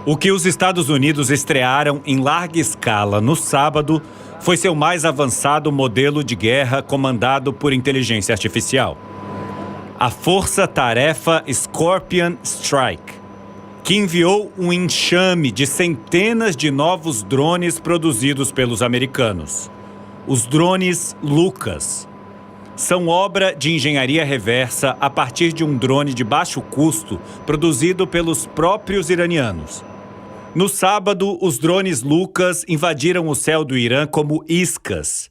O que os Estados Unidos estrearam em larga escala no sábado foi seu mais avançado modelo de guerra comandado por inteligência artificial. A Força-Tarefa Scorpion Strike, que enviou um enxame de centenas de novos drones produzidos pelos americanos. Os drones Lucas são obra de engenharia reversa a partir de um drone de baixo custo produzido pelos próprios iranianos. No sábado, os drones Lucas invadiram o céu do Irã como iscas,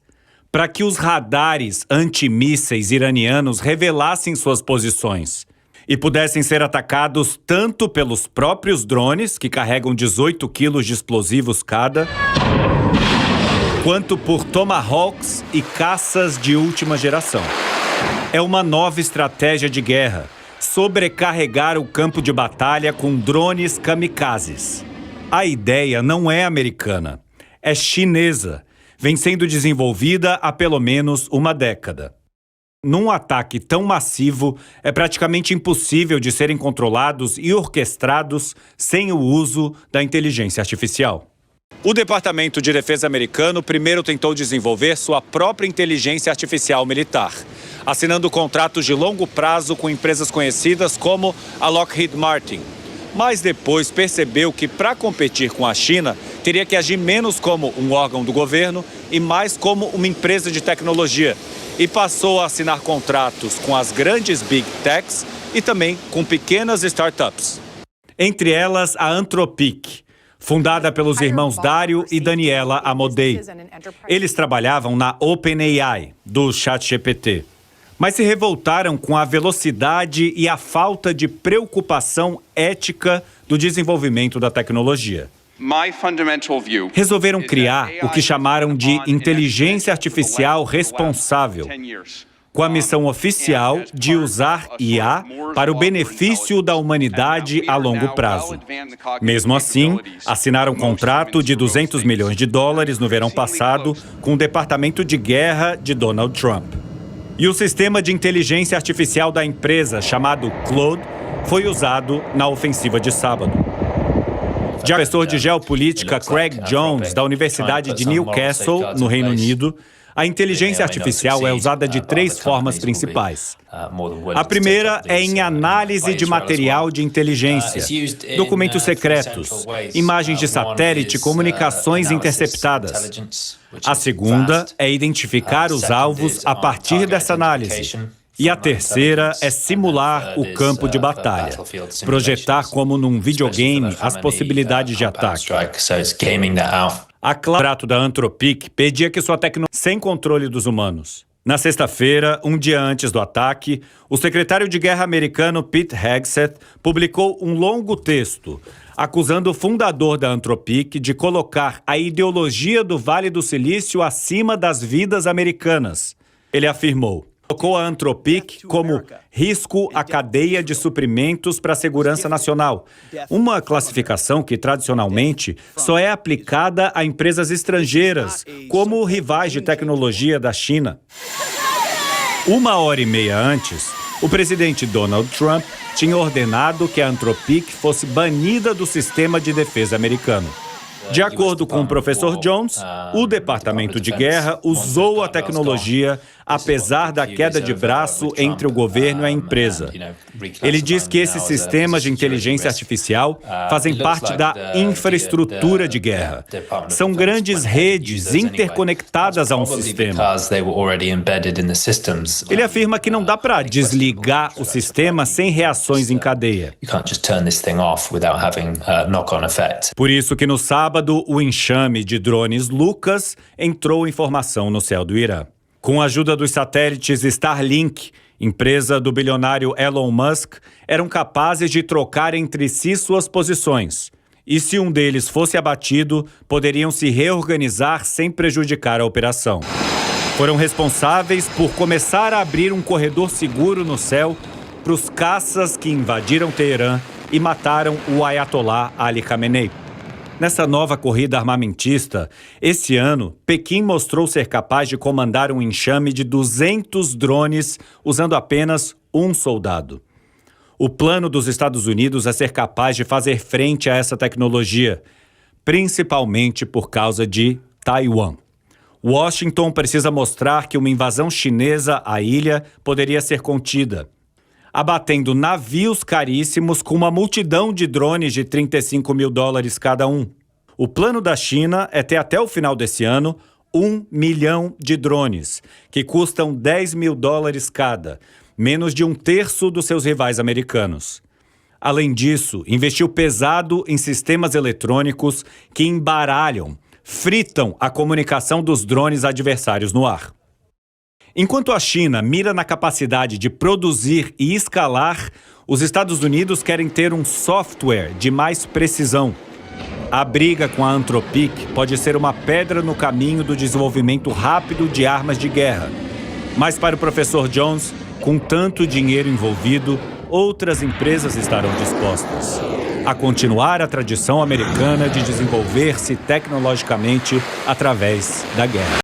para que os radares antimísseis iranianos revelassem suas posições e pudessem ser atacados tanto pelos próprios drones, que carregam 18 quilos de explosivos cada, quanto por Tomahawks e caças de última geração. É uma nova estratégia de guerra, sobrecarregar o campo de batalha com drones kamikazes. A ideia não é americana, é chinesa, vem sendo desenvolvida há pelo menos uma década. Num ataque tão massivo, é praticamente impossível de serem controlados e orquestrados sem o uso da inteligência artificial. O Departamento de Defesa americano primeiro tentou desenvolver sua própria inteligência artificial militar, assinando contratos de longo prazo com empresas conhecidas como a Lockheed Martin. Mas depois percebeu que, para competir com a China, teria que agir menos como um órgão do governo e mais como uma empresa de tecnologia. E passou a assinar contratos com as grandes Big Techs e também com pequenas startups. Entre elas, a Anthropic, fundada pelos irmãos Dario e Daniela Amodei. Eles trabalhavam na OpenAI, do ChatGPT. Mas se revoltaram com a velocidade e a falta de preocupação ética do desenvolvimento da tecnologia. Resolveram criar o que chamaram de inteligência artificial responsável, com a missão oficial de usar IA para o benefício da humanidade a longo prazo. Mesmo assim, assinaram um contrato de $200 milhões no verão passado com o Departamento de Guerra de Donald Trump. E o sistema de inteligência artificial da empresa, chamado Claude, foi usado na ofensiva de sábado. O professor de geopolítica Craig Jones, da Universidade de Newcastle, no Reino Unido, a inteligência artificial é usada de 3 formas principais. A primeira é em análise de material de inteligência, documentos secretos, imagens de satélite, comunicações interceptadas. A segunda é identificar os alvos a partir dessa análise. E a terceira é simular o campo de batalha, projetar como num videogame as possibilidades de ataque. A contrato da Anthropic pedia que sua tecnologia sem controle dos humanos. Na sexta-feira, um dia antes do ataque, o secretário de Guerra americano Pete Hegseth publicou um longo texto acusando o fundador da Anthropic de colocar a ideologia do Vale do Silício acima das vidas americanas. Ele afirmou: colocou a Anthropic como risco à cadeia de suprimentos para a segurança nacional, uma classificação que tradicionalmente só é aplicada a empresas estrangeiras, como rivais de tecnologia da China. 1h30 antes, o presidente Donald Trump tinha ordenado que a Anthropic fosse banida do sistema de defesa americano. De acordo com o professor Jones, o Departamento de Guerra usou a tecnologia apesar da queda de braço entre o governo e a empresa. Ele diz que esses sistemas de inteligência artificial fazem parte da infraestrutura de guerra. São grandes redes interconectadas a um sistema. Ele afirma que não dá para desligar o sistema sem reações em cadeia. Por isso que no sábado, o enxame de drones Lucas entrou em formação no céu do Irã. Com a ajuda dos satélites Starlink, empresa do bilionário Elon Musk, eram capazes de trocar entre si suas posições. E se um deles fosse abatido, poderiam se reorganizar sem prejudicar a operação. Foram responsáveis por começar a abrir um corredor seguro no céu para os caças que invadiram Teherã e mataram o Ayatollah Ali Khamenei. Nessa nova corrida armamentista, esse ano, Pequim mostrou ser capaz de comandar um enxame de 200 drones usando apenas um soldado. O plano dos Estados Unidos é ser capaz de fazer frente a essa tecnologia, principalmente por causa de Taiwan. Washington precisa mostrar que uma invasão chinesa à ilha poderia ser contida, abatendo navios caríssimos com uma multidão de drones de $35 mil cada um. O plano da China é ter até o final desse ano 1 milhão de drones, que custam $10 mil cada, menos de um terço dos seus rivais americanos. Além disso, investiu pesado em sistemas eletrônicos que embaralham, fritam a comunicação dos drones adversários no ar. Enquanto a China mira na capacidade de produzir e escalar, os Estados Unidos querem ter um software de mais precisão. A briga com a Anthropic pode ser uma pedra no caminho do desenvolvimento rápido de armas de guerra. Mas para o professor Jones, com tanto dinheiro envolvido, outras empresas estarão dispostas a continuar a tradição americana de desenvolver-se tecnologicamente através da guerra.